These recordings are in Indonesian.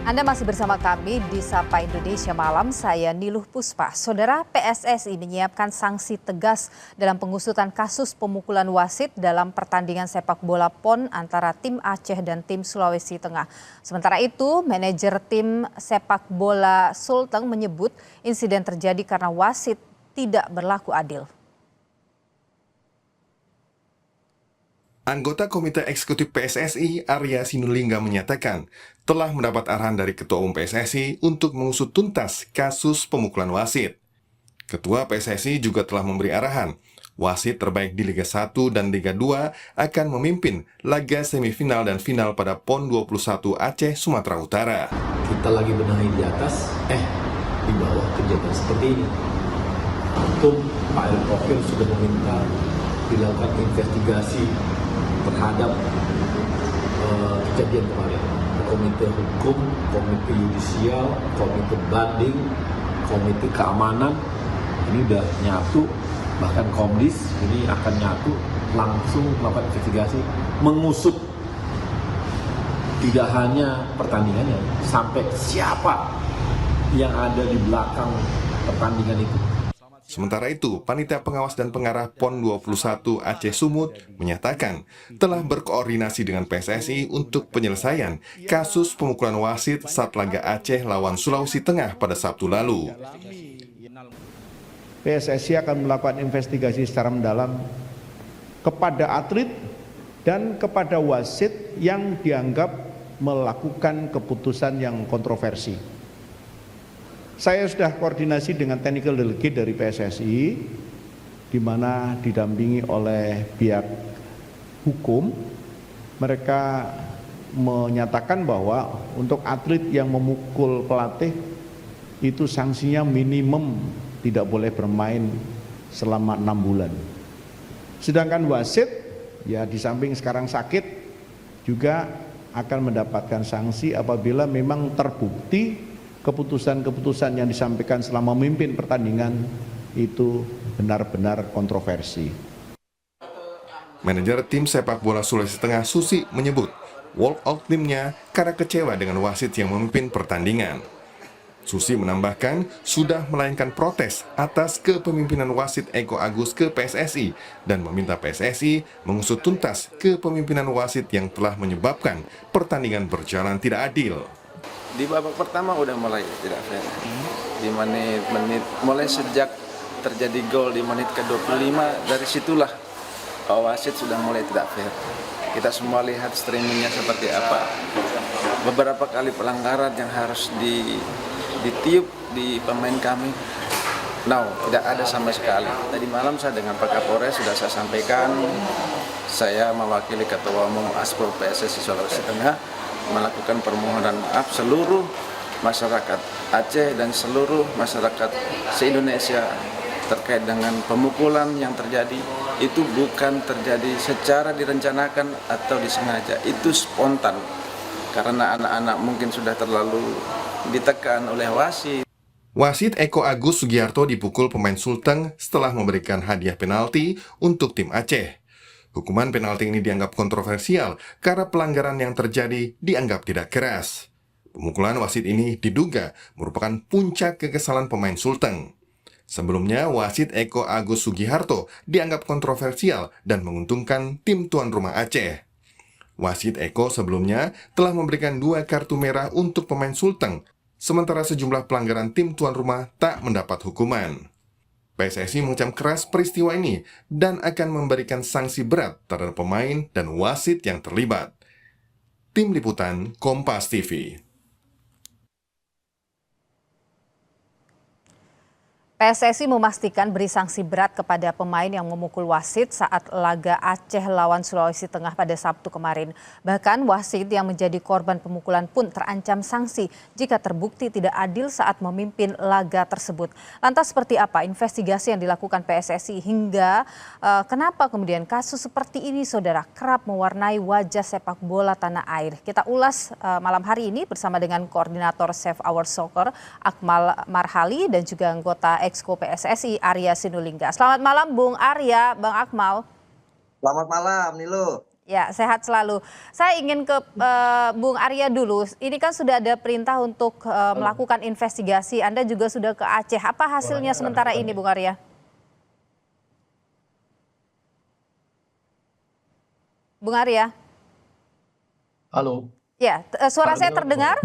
Anda masih bersama kami di Sapa Indonesia Malam, saya Niluh Puspa. Saudara, PSSI menyiapkan sanksi tegas dalam pengusutan kasus pemukulan wasit dalam pertandingan sepak bola PON antara tim Aceh dan tim Sulawesi Tengah. Sementara itu, manajer tim sepak bola Sulteng menyebut insiden terjadi karena wasit tidak berlaku adil. Anggota Komite Eksekutif PSSI, Arya Sinulinga menyatakan telah mendapat arahan dari Ketua Umum PSSI untuk mengusut tuntas kasus pemukulan wasit. Ketua PSSI juga telah memberi arahan, wasit terbaik di Liga 1 dan Liga 2 akan memimpin laga semifinal dan final pada PON 21 Aceh, Sumatera Utara. Kita lagi benahi di atas, di bawah kejadian seperti ini. Untung Pak Erick Thohir sudah meminta dilakukan investigasi terhadap kejadian kemarin. Komite hukum, komite yudisial, komite banding, komite keamanan, ini udah nyatu, bahkan Komdis ini akan nyatu, langsung melakukan investigasi, mengusut tidak hanya pertandingannya, sampai siapa yang ada di belakang pertandingan itu. Sementara itu, Panitia Pengawas dan Pengarah PON 21 Aceh Sumut menyatakan telah berkoordinasi dengan PSSI untuk penyelesaian kasus pemukulan wasit saat laga Aceh lawan Sulawesi Tengah pada Sabtu lalu. PSSI akan melakukan investigasi secara mendalam kepada atlet dan kepada wasit yang dianggap melakukan keputusan yang kontroversi. Saya sudah koordinasi dengan technical delegate dari PSSI, di mana didampingi oleh pihak hukum. Mereka menyatakan bahwa untuk atlet yang memukul pelatih, itu sanksinya minimum tidak boleh bermain selama 6 bulan. Sedangkan wasit, ya di samping sekarang sakit, juga akan mendapatkan sanksi apabila memang terbukti keputusan-keputusan yang disampaikan selama memimpin pertandingan itu benar-benar kontroversi. Manajer tim sepak bola Sulawesi Tengah Susi menyebut walk out timnya karena kecewa dengan wasit yang memimpin pertandingan. Susi menambahkan sudah melayangkan protes atas kepemimpinan wasit Eko Agus ke PSSI dan meminta PSSI mengusut tuntas kepemimpinan wasit yang telah menyebabkan pertandingan berjalan tidak adil. Di babak pertama udah mulai tidak fair. Di menit mulai sejak terjadi gol di menit ke-25, dari situlah wasit sudah mulai tidak fair. Kita semua lihat streamingnya seperti apa. Beberapa kali pelanggaran yang harus ditiup di pemain kami. Tidak ada sama sekali. Tadi malam saya dengan Pak Kapolres sudah saya sampaikan, saya mewakili Ketua Umum Aspro PSSI Sulawesi Tengah melakukan permohonan maaf seluruh masyarakat Aceh dan seluruh masyarakat se-Indonesia terkait dengan pemukulan yang terjadi. Itu bukan terjadi secara direncanakan atau disengaja, itu spontan karena anak-anak mungkin sudah terlalu ditekan oleh wasit. Wasit Eko Agus Sugiharto dipukul pemain Sulteng setelah memberikan hadiah penalti untuk tim Aceh. Hukuman penalti ini dianggap kontroversial karena pelanggaran yang terjadi dianggap tidak keras. Pemukulan wasit ini diduga merupakan puncak kekesalan pemain Sulteng. Sebelumnya, wasit Eko Agus Sugiharto dianggap kontroversial dan menguntungkan tim tuan rumah Aceh. Wasit Eko sebelumnya telah memberikan 2 kartu merah untuk pemain Sulteng, sementara sejumlah pelanggaran tim tuan rumah tak mendapat hukuman. PSSI mengecam keras peristiwa ini dan akan memberikan sanksi berat terhadap pemain dan wasit yang terlibat. Tim Liputan Kompas TV. PSSI memastikan beri sanksi berat kepada pemain yang memukul wasit saat laga Aceh lawan Sulawesi Tengah pada Sabtu kemarin. Bahkan wasit yang menjadi korban pemukulan pun terancam sanksi jika terbukti tidak adil saat memimpin laga tersebut. Lantas seperti apa investigasi yang dilakukan PSSI hingga kenapa kemudian kasus seperti ini saudara kerap mewarnai wajah sepak bola tanah air? Kita ulas malam hari ini bersama dengan Koordinator Save Our Soccer Akmal Marhali dan juga anggota Exco PSSI Arya Sinulinga. Selamat malam Bung Arya, Bang Akmal. Selamat malam Nilo. Ya, sehat selalu. Saya ingin ke Bung Arya dulu. Ini kan sudah ada perintah untuk melakukan investigasi. Anda juga sudah ke Aceh. Apa hasilnya sementara ini, Bung Arya? Bung Arya? Halo. Ya, suara saya terdengar?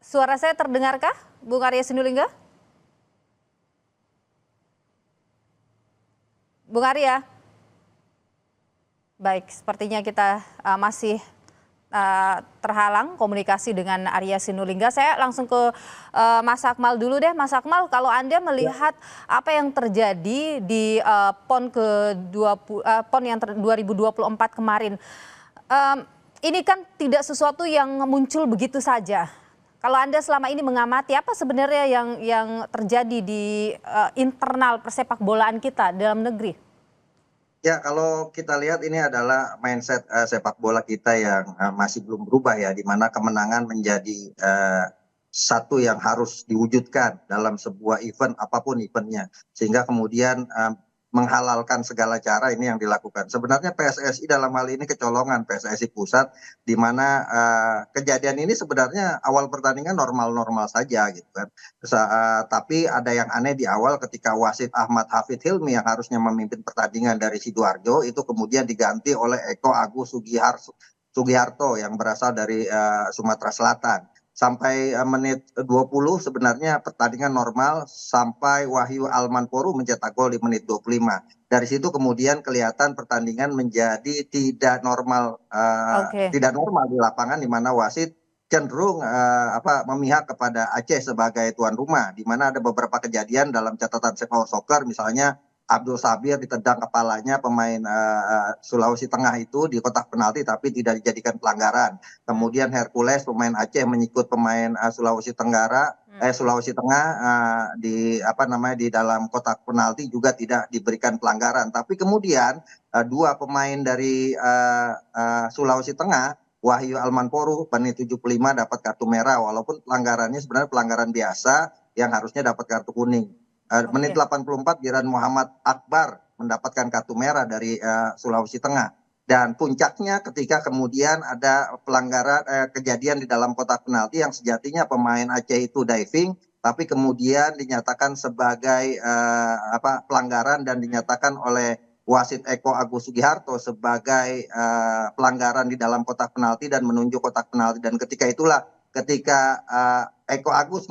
Suara saya terdengarkah, Bung Arya Sinulinga? Bung Arya? Baik, sepertinya kita masih terhalang komunikasi dengan Arya Sinulinga. Saya langsung ke Mas Akmal dulu deh. Mas Akmal, kalau Anda melihat apa yang terjadi di PON PON yang 2024 kemarin, ini kan tidak sesuatu yang muncul begitu saja. Kalau Anda selama ini mengamati, apa sebenarnya yang terjadi di internal persepak bolaan kita dalam negeri? Ya, kalau kita lihat ini adalah mindset sepak bola kita yang masih belum berubah ya, di mana kemenangan menjadi satu yang harus diwujudkan dalam sebuah event apapun eventnya, sehingga kemudian menghalalkan segala cara ini yang dilakukan. Sebenarnya PSSI dalam hal ini kecolongan, PSSI pusat, di mana kejadian ini sebenarnya awal pertandingan normal-normal saja gitu kan. Tapi ada yang aneh di awal ketika wasit Ahmad Hafid Hilmi yang harusnya memimpin pertandingan dari Sidoarjo itu kemudian diganti oleh Eko Agus Sugiharto yang berasal dari Sumatera Selatan. Sampai menit 20 sebenarnya pertandingan normal sampai Wahyu Almanporu mencetak gol di menit 25. Dari situ kemudian kelihatan pertandingan menjadi tidak normal tidak normal di lapangan, di mana wasit cenderung memihak kepada Aceh sebagai tuan rumah, di mana ada beberapa kejadian dalam catatan Sepak Soccer, misalnya Abdul Sabir ditendang kepalanya pemain Sulawesi Tengah itu di kotak penalti tapi tidak dijadikan pelanggaran. Kemudian Hercules pemain Aceh menyikut pemain Sulawesi Tengah di dalam kotak penalti juga tidak diberikan pelanggaran. Tapi kemudian dua pemain dari Sulawesi Tengah, Wahyu Almanporu menit 75 dapat kartu merah, walaupun pelanggarannya sebenarnya pelanggaran biasa yang harusnya dapat kartu kuning. Menit 84 Giran Muhammad Akbar mendapatkan kartu merah dari Sulawesi Tengah. Dan puncaknya ketika kemudian ada pelanggaran kejadian di dalam kotak penalti yang sejatinya pemain Aceh itu diving, tapi kemudian dinyatakan sebagai pelanggaran dan dinyatakan oleh wasit Eko Agus Sugiharto sebagai pelanggaran di dalam kotak penalti dan menunjuk kotak penalti. Dan ketika itulah Eko Agus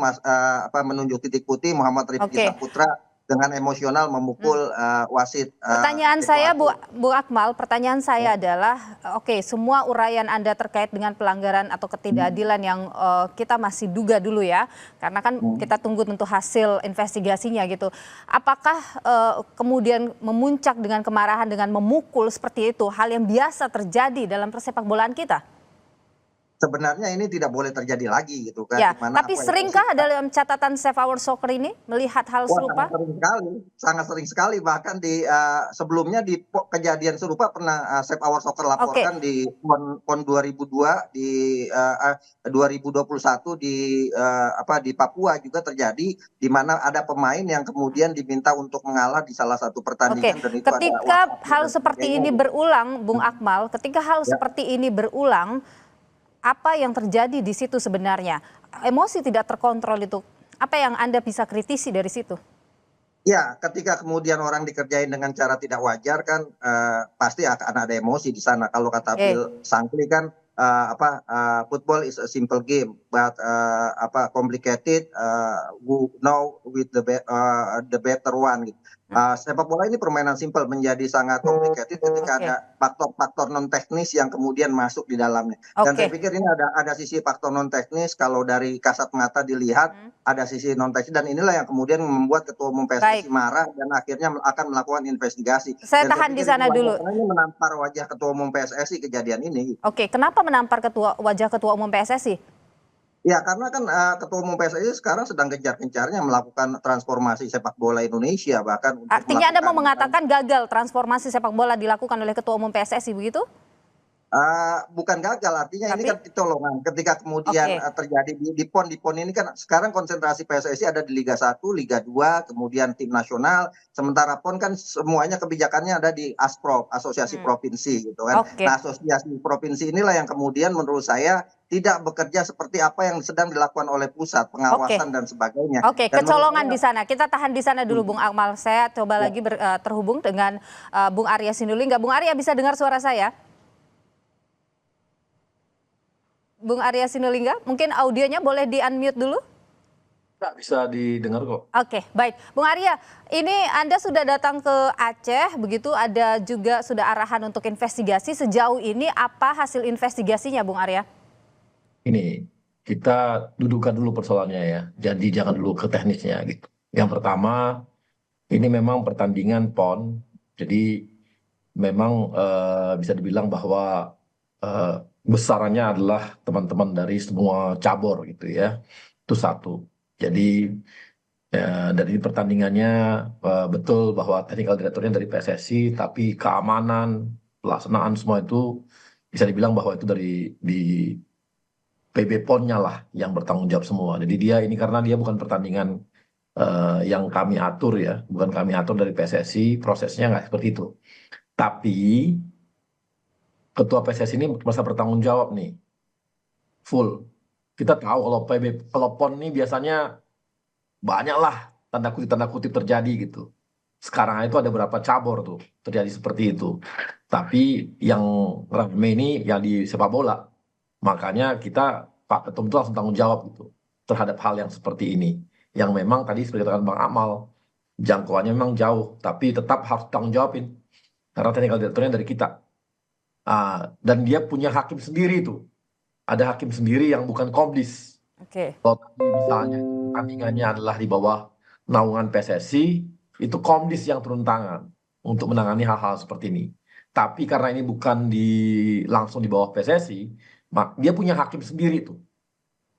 menunjuk titik putih, Muhammad Rifki Saputra dengan emosional memukul wasit. Pertanyaan saya Bu Akmal, pertanyaan saya adalah semua uraian Anda terkait dengan pelanggaran atau ketidakadilan yang kita masih duga dulu ya, karena kan kita tunggu tentu hasil investigasinya gitu. Apakah kemudian memuncak dengan kemarahan dengan memukul seperti itu hal yang biasa terjadi dalam persepak bolaan kita? Sebenarnya ini tidak boleh terjadi lagi gitu kan. Ya, tapi seringkah dalam catatan Save Our Soccer ini melihat hal serupa? Sangat sering sekali. Bahkan di sebelumnya di kejadian serupa pernah Save Our Soccer laporkan di PON 2002, di 2021 di Papua juga terjadi, di mana ada pemain yang kemudian diminta untuk mengalah di salah satu pertandingan. Dan itu ketika hal seperti ini berulang, Bung Akmal, ketika hal seperti ini berulang, apa yang terjadi di situ sebenarnya? Emosi tidak terkontrol itu, apa yang Anda bisa kritisi dari situ? Ya, ketika kemudian orang dikerjain dengan cara tidak wajar kan pasti akan ada emosi di sana. Kalau kata Bill Shankly kan football is a simple game, but complicated now with the better one. Gitu. Sepak bola ini permainan simpel menjadi sangat complicated ketika ada faktor-faktor non teknis yang kemudian masuk di dalamnya. Dan saya pikir ini ada sisi faktor non teknis, kalau dari kasat mata dilihat ada sisi non teknis, dan inilah yang kemudian membuat Ketua Umum PSSI marah dan akhirnya akan melakukan investigasi. Saya tahan di sana dulu. Ini menampar wajah Ketua Umum PSSI kejadian ini. Kenapa menampar wajah Ketua Umum PSSI? Ya, karena kan Ketua Umum PSSI sekarang sedang gencar-gencarnya melakukan transformasi sepak bola Indonesia, bahkan artinya Anda mau mengatakan gagal transformasi sepak bola dilakukan oleh Ketua Umum PSSI begitu? Bukan gagal, artinya ini Tapi kan kecolongan ketika kemudian oke, terjadi di PON ini kan sekarang konsentrasi PSSI ada di Liga 1, Liga 2, kemudian tim nasional, sementara PON kan semuanya kebijakannya ada di ASPROP, Asosiasi hmm, Provinsi gitu kan. oke, Nah, asosiasi provinsi inilah yang kemudian menurut saya tidak bekerja seperti apa yang sedang dilakukan oleh pusat, oke. pengawasan dan sebagainya. Oke, Dan menurut kecolongan saya di sana. Kita tahan di sana dulu, Bung Akmal. Saya coba ya, lagi terhubung dengan Bung Arya Sinulinga. Bung Arya bisa dengar suara saya? Bung Arya Sinulinga, mungkin audionya boleh di-unmute dulu? Nggak bisa didengar kok. Oke, baik. Bung Arya, ini Anda sudah datang ke Aceh, begitu ada juga sudah arahan untuk investigasi. Sejauh ini apa hasil investigasinya, Bung Arya? Ini kita dudukkan dulu persoalannya ya. Jadi jangan dulu ke teknisnya gitu. Yang pertama, ini memang pertandingan PON. Jadi memang bisa dibilang bahwa besarannya adalah teman-teman dari semua cabur gitu ya. Itu satu. Jadi dan ini pertandingannya betul bahwa technical directornya dari PSSI, tapi keamanan, pelaksanaan semua itu bisa dibilang bahwa itu di PB PON-nya lah yang bertanggung jawab semua. Jadi dia ini karena dia bukan pertandingan yang kami atur ya, bukan kami atur dari PSSI, prosesnya nggak seperti itu. Tapi ketua PSSI ini merasa bertanggung jawab nih, full. Kita tahu kalau kalau PON ini biasanya banyak lah tanda kutip terjadi gitu. Sekarang itu ada berapa cabur tuh terjadi seperti itu. Tapi yang rame ini yang di sepak bola. Makanya kita Pak Ketum itu langsung tanggung jawab gitu terhadap hal yang seperti ini. Yang memang tadi seperti katakan Bang Amal, jangkauannya memang jauh, tapi tetap harus tanggung jawabin. Karena teknikal direkturnya dari kita. Dan dia punya hakim sendiri tuh. Ada hakim sendiri yang bukan komdis. Oke, Kalau tadi misalnya pertandingannya adalah di bawah naungan PSSI, itu komdis yang turun tangan untuk menangani hal-hal seperti ini. Tapi karena ini bukan langsung di bawah PSSI, dia punya hakim sendiri tuh.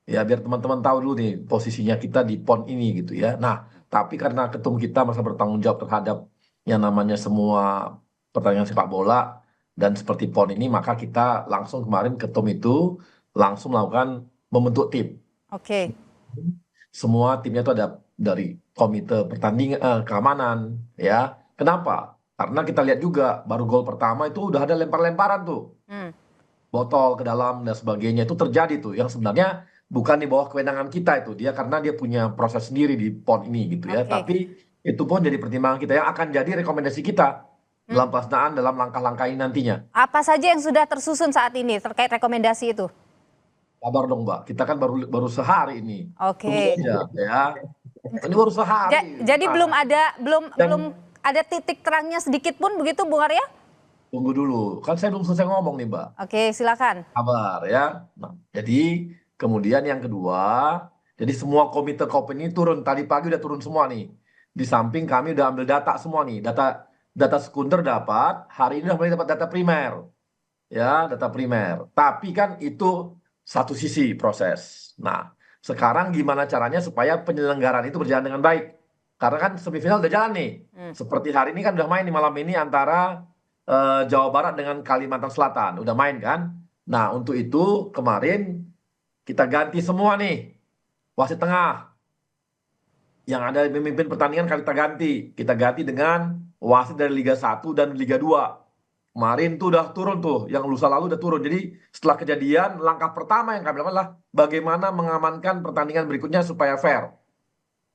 Ya biar teman-teman tahu dulu nih posisinya kita di PON ini gitu ya. Nah, tapi karena ketum kita masa bertanggung jawab terhadap yang namanya semua pertandingan sepak bola dan seperti PON ini, maka kita langsung kemarin ketum itu langsung melakukan membentuk tim. oke, Semua timnya itu ada dari komite pertandingan keamanan ya. Kenapa? Karena kita lihat juga baru gol pertama itu udah ada lempar-lemparan tuh, hmm, botol ke dalam dan sebagainya itu terjadi tuh yang sebenarnya bukan di bawah kewenangan kita itu dia karena dia punya proses sendiri di PON ini gitu ya. oke. Tapi itu pun jadi pertimbangan kita yang akan jadi rekomendasi kita Hmm. dalam pelaksanaan dalam langkah-langkah ini nantinya. Apa saja yang sudah tersusun saat ini terkait rekomendasi itu? Kabar dong Mbak, kita kan baru baru sehari ini. Tunggu Oke. aja ya. Ini baru sehari. Jadi belum ada belum Dan ada titik terangnya sedikit pun begitu, Bung Arya? tunggu dulu, kan saya belum selesai ngomong nih Mbak. Oke, silakan. Kabar ya. Nah, jadi kemudian yang kedua, jadi semua komite KOP ini turun tadi pagi udah turun semua nih. Di samping kami udah ambil data semua nih, data sekunder dapat, hari ini udah mulai dapat data primer. Ya, data primer. Tapi kan itu satu sisi proses. Nah, sekarang gimana caranya supaya penyelenggaraan itu berjalan dengan baik? Karena kan semifinal udah jalan nih. Seperti hari ini kan udah main nih malam ini antara Jawa Barat dengan Kalimantan Selatan. Udah main kan? Nah, untuk itu kemarin kita ganti semua nih. Wasit tengah yang ada memimpin pertandingan kita ganti. Kita ganti dengan wasit dari Liga 1 dan Liga 2. Kemarin tuh udah turun tuh, yang lusa lalu udah turun. Jadi setelah kejadian, langkah pertama yang kami lakukan adalah bagaimana mengamankan pertandingan berikutnya supaya fair.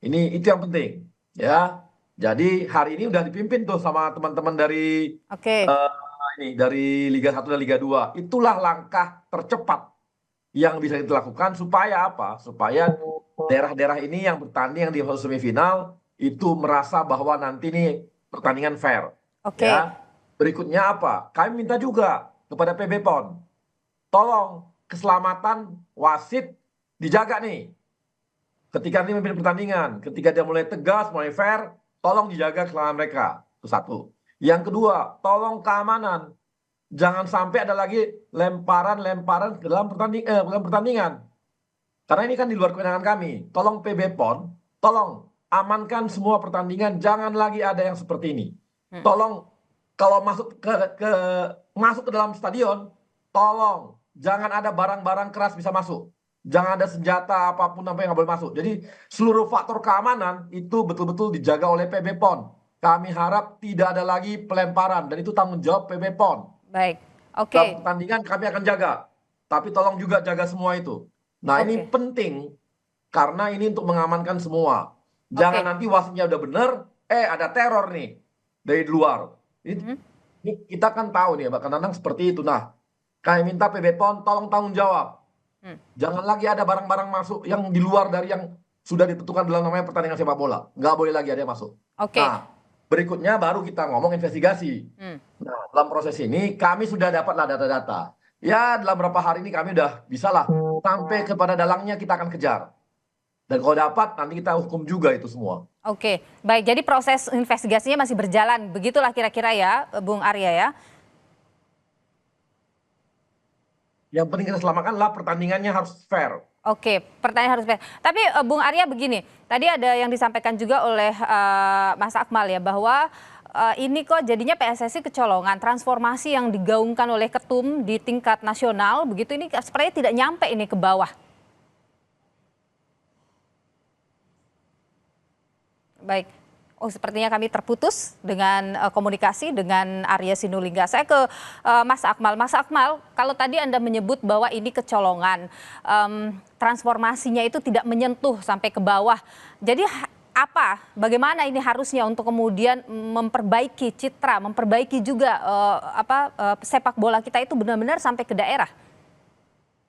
Itu yang penting, ya. Jadi hari ini udah dipimpin tuh sama teman-teman dari Oke. dari Liga 1 dan Liga 2. Itulah langkah tercepat yang bisa kita lakukan supaya apa? Supaya daerah-daerah ini yang bertanding yang di semifinal itu merasa bahwa nanti nih pertandingan fair. Oke. Ya. Berikutnya apa? Kami minta juga kepada PB PON, tolong keselamatan wasit dijaga nih. Ketika nanti memimpin pertandingan, ketika dia mulai tegas, mulai fair, tolong dijaga keselamatan mereka. Itu satu. Yang kedua, tolong keamanan. Jangan sampai ada lagi lemparan-lemparan ke dalam pertandingan. Karena ini kan di luar kewenangan kami. Tolong PB PON, tolong amankan semua pertandingan, jangan lagi ada yang seperti ini. Tolong kalau masuk ke dalam stadion, tolong jangan ada barang-barang keras bisa masuk. Jangan ada senjata apapun apa yang nggak boleh masuk. Jadi seluruh faktor keamanan itu betul-betul dijaga oleh PB PON. Kami harap tidak ada lagi pelemparan dan itu tanggung jawab PB PON. Baik, oke. Dalam pertandingan kami akan jaga, tapi tolong juga jaga semua itu. Nah ini Oke. penting karena ini untuk mengamankan semua. Jangan Oke. nanti wasitnya udah bener, ada teror nih dari luar. Ini kita kan tahu nih Pak Kananang seperti itu. Nah, kami minta PB PON tolong tanggung jawab. Jangan lagi ada barang-barang masuk yang di luar dari yang sudah ditentukan dalam namanya pertandingan sepak bola. Nggak boleh lagi ada yang masuk. Oke. Nah, berikutnya baru kita ngomong investigasi. Nah, dalam proses ini kami sudah dapatlah data-data. Ya, dalam beberapa hari ini kami udah bisa lah sampai kepada dalangnya kita akan kejar. Dan kalau dapat nanti kita hukum juga itu semua. Oke, baik. Jadi proses investigasinya masih berjalan, begitulah kira-kira ya, Bung Arya ya. Yang penting kita selamatkanlah pertandingannya harus fair. Oke, pertanyaan harus fair. Tapi Bung Arya begini, tadi ada yang disampaikan juga oleh Mas Akmal ya bahwa ini kok jadinya PSSI kecolongan, transformasi yang digaungkan oleh ketum di tingkat nasional begitu ini sepertinya tidak nyampe ini ke bawah. Baik. Oh, sepertinya kami terputus dengan komunikasi dengan Arya Sinulinga. Saya ke Mas Akmal. Mas Akmal, kalau tadi Anda menyebut bahwa ini kecolongan, transformasinya itu tidak menyentuh sampai ke bawah. Jadi apa, bagaimana ini harusnya untuk kemudian memperbaiki citra, memperbaiki juga sepak bola kita itu benar-benar sampai ke daerah?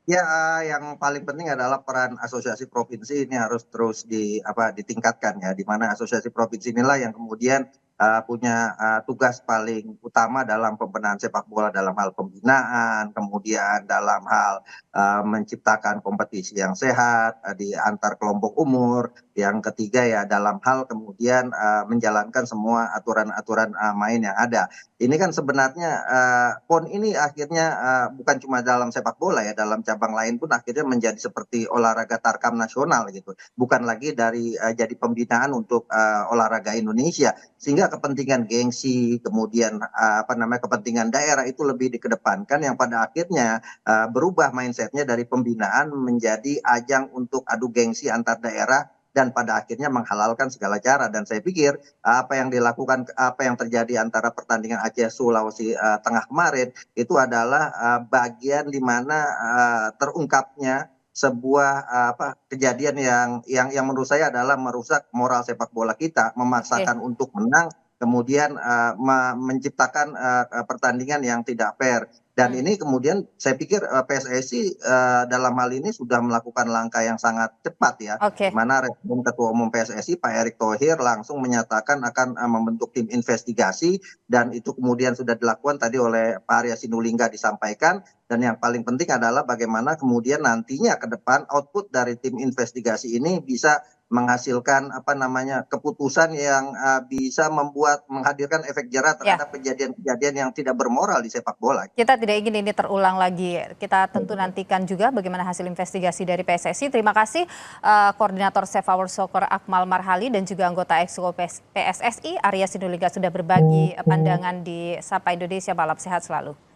Ya, yang paling penting adalah peran asosiasi provinsi ini harus terus ditingkatkan ya, di mana asosiasi provinsi inilah yang kemudian punya tugas paling utama dalam pembenahan sepak bola dalam hal pembinaan, kemudian dalam hal menciptakan kompetisi yang sehat di antar kelompok umur, yang ketiga ya dalam hal kemudian menjalankan semua aturan-aturan main yang ada. Ini kan sebenarnya PON ini akhirnya bukan cuma dalam sepak bola ya, dalam cabang lain pun akhirnya menjadi seperti olahraga tarkam nasional gitu. Bukan lagi dari jadi pembinaan untuk olahraga Indonesia, sehingga kepentingan gengsi, kemudian kepentingan daerah itu lebih dikedepankan yang pada akhirnya berubah mindsetnya dari pembinaan menjadi ajang untuk adu gengsi antar daerah dan pada akhirnya menghalalkan segala cara. Dan saya pikir apa yang dilakukan, apa yang terjadi antara pertandingan Aceh Sulawesi Tengah kemarin itu adalah bagian di mana terungkapnya sebuah kejadian yang menurut saya adalah merusak moral sepak bola kita, memaksakan untuk menang, kemudian menciptakan pertandingan yang tidak fair. Dan ini kemudian saya pikir PSSI dalam hal ini sudah melakukan langkah yang sangat cepat ya, di mana Respon Ketua Umum PSSI Pak Erick Thohir langsung menyatakan akan membentuk tim investigasi, dan itu kemudian sudah dilakukan tadi oleh Pak Arya Sinulinga disampaikan. Dan yang paling penting adalah bagaimana kemudian nantinya ke depan output dari tim investigasi ini bisa menghasilkan keputusan yang bisa menghadirkan efek jerah terhadap kejadian-kejadian yang tidak bermoral di sepak bola. Kita tidak ingin ini terulang lagi. Kita tentu nantikan juga bagaimana hasil investigasi dari PSSI. Terima kasih Koordinator Save Our Soccer Akmal Marhali dan juga anggota Exco PSSI Arya Sinulinga sudah berbagi pandangan di Sapa Indonesia. Malam sehat selalu.